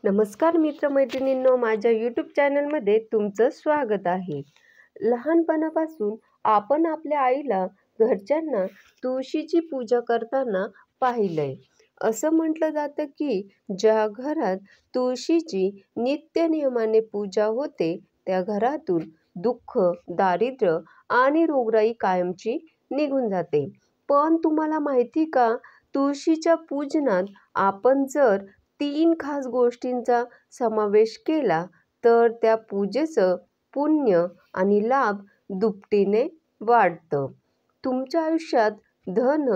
नमस्कार मित्रमैत्रिणींनो, माझ्या यूट्यूब चॅनलमध्ये तुमचं स्वागत आहे. लहानपणापासून आपण आपल्या आईला घरच्यांना तुळशीची पूजा करताना पाहिलंय. असं म्हटलं जातं की ज्या घरात तुळशीची नित्य नियमाने पूजा होते त्या घरातून दुःख, दारिद्र्य आणि रोगराई कायमची निघून जाते. पण तुम्हाला माहिती का, तुळशीच्या पूजनात आपण जर 3 खास गोष्टींचा समावेश केला तर त्या पूजेचं पुण्य आणि लाभ दुपटीने वाढतं. तुमच्या आयुष्यात धन,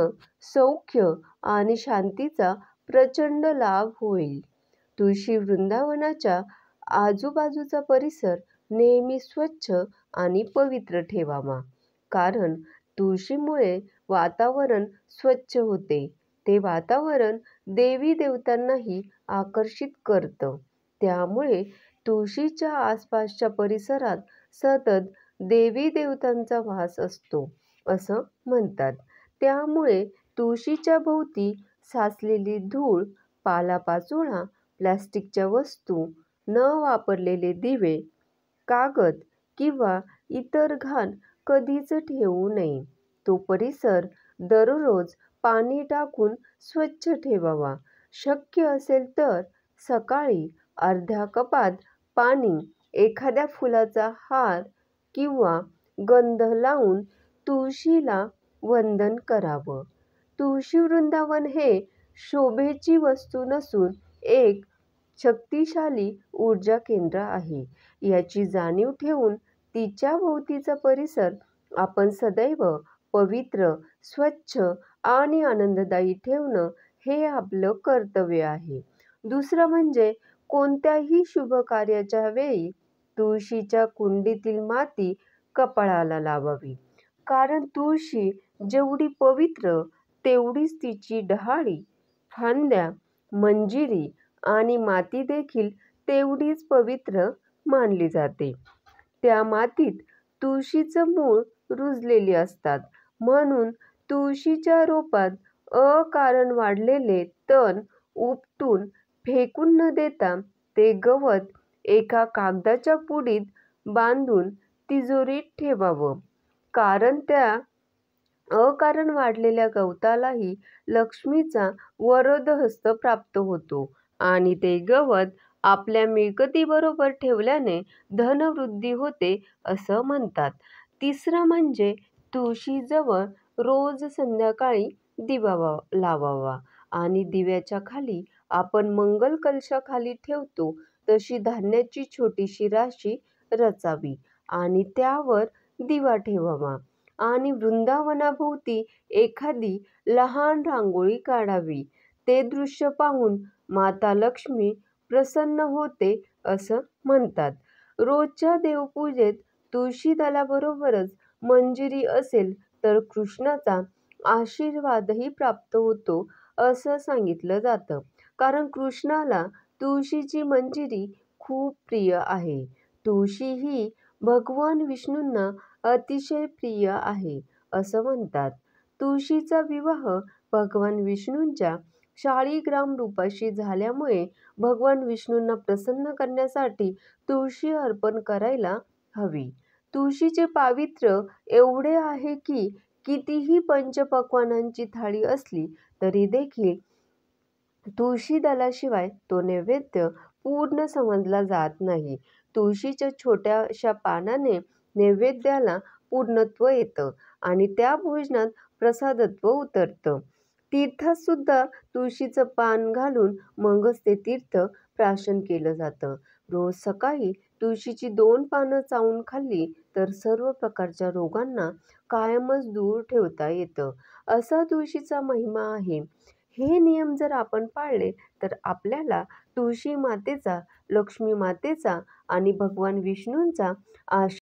सौख्य आणि शांतीचा प्रचंड लाभ होईल. तुळशी वृंदावनाच्या आजूबाजूचा परिसर नेहमी स्वच्छ आणि पवित्र ठेवावा. कारण तुळशीमुळे वातावरण स्वच्छ होते. ते वातावरण देवी देवतांनाही आकर्षित करतं. त्यामुळे तुळशीच्या आसपासच्या परिसरात सतत देवी देवतांचा वास असतो असं म्हणतात. त्यामुळे तुळशीच्या भोवती साचलेली धूळ, पालापाचोळा, प्लास्टिकच्या वस्तू, न वापरलेले दिवे, कागद किंवा इतर घाण कधीच ठेवू नये. तो परिसर दररोज पाणी टाकून स्वच्छ ठेवावा. शक्य असेल तर सकाळी अर्ध्या कपात पाणी, एखाद्या फुलाचा हार किंवा गंध लावून तुळशीला वंदन करावं. तुळशी वृंदावन हे शोभेची वस्तू नसून एक शक्तिशाली ऊर्जा केंद्र आहे. याची जाणीव ठेवून तिच्या भोवतीचा परिसर आपण सदैव पवित्र, स्वच्छ आणि आनंददायी ठेवणं हे आपलं कर्तव्य आहे. दुसरं म्हणजे कोणत्याही शुभ कार्याच्या वेळी तुळशीच्या कुंडीतील माती कपाळाला लावावी. कारण तुळशी जेवढी पवित्र तेवढीच तिची डहाळी, फांद्या, मंजिरी आणि माती देखील तेवढीच पवित्र मानली जाते. त्या मातीत तुळशीचं मूळ रुजलेली असतात. म्हणून तुळशीच्या रोपात अकारण वाढलेले तण उपटून फेकून न देता ते गवत एका कागदाच्या पुडीत बांधून तिजोरीत ठेवावं. कारण त्या अकारण वाढलेल्या गवतालाही लक्ष्मीचा वरदहस्त प्राप्त होतो आणि ते गवत आपल्या मिळकतीबरोबर ठेवल्याने धनवृद्धी होते असं म्हणतात. तिसरं म्हणजे तुळशीजवळ रोज संध्याकाळी दिवा लावावा आणि दिव्याच्या खाली आपण मंगल कलशाखाली ठेवतो तशी धान्याची छोटीशी राशी रचावी आणि त्यावर दिवा ठेवावा आणि वृंदावनाभोवती एखादी लहान रांगोळी काढावी. ते दृश्य पाहून माता लक्ष्मी प्रसन्न होते असं म्हणतात. रोजच्या देवपूजेत तुळशी दलाबरोबरच मंजिरी असेल तर कृष्णाचा आशीर्वादही प्राप्त होतो असं सांगितलं जातं. कारण कृष्णाला तुळशीची मंजिरी खूप प्रिय आहे. तुळशी ही भगवान विष्णूंना अतिशय प्रिय आहे असं म्हणतात. तुळशीचा विवाह भगवान विष्णूंच्या शाळीग्राम रूपाशी झाल्यामुळे भगवान विष्णूंना प्रसन्न करण्यासाठी तुळशी अर्पण करायला हवी. तुळशीचे पावित्र्य एवढे आहे की कितीही पंचपक्वान्नांची थाळी असली तरी देखील तुळशी दलाशिवाय तो नैवेद्य पूर्ण समजला जात नाही. तुळशीच्या छोट्याशा पानाने नैवेद्याला पूर्णत्व येतं आणि त्या भोजनात प्रसादत्व उतरतं. तीर्थात सुद्धा तुळशीचं पान घालून मगच ते तीर्थ प्राशन केलं जातं. रोज सकाळी तुळशीची 2 पानं चावून खाल्ली तर सर्व प्रकारच्या रोगांना कायमच दूर ठेवता येतं, असा तुळशीचा महिमा आहे. हे नियम जर आपण पाळले तर आपल्याला तुळशी मातेचा, लक्ष्मी मातेचा आणि भगवान विष्णूंचा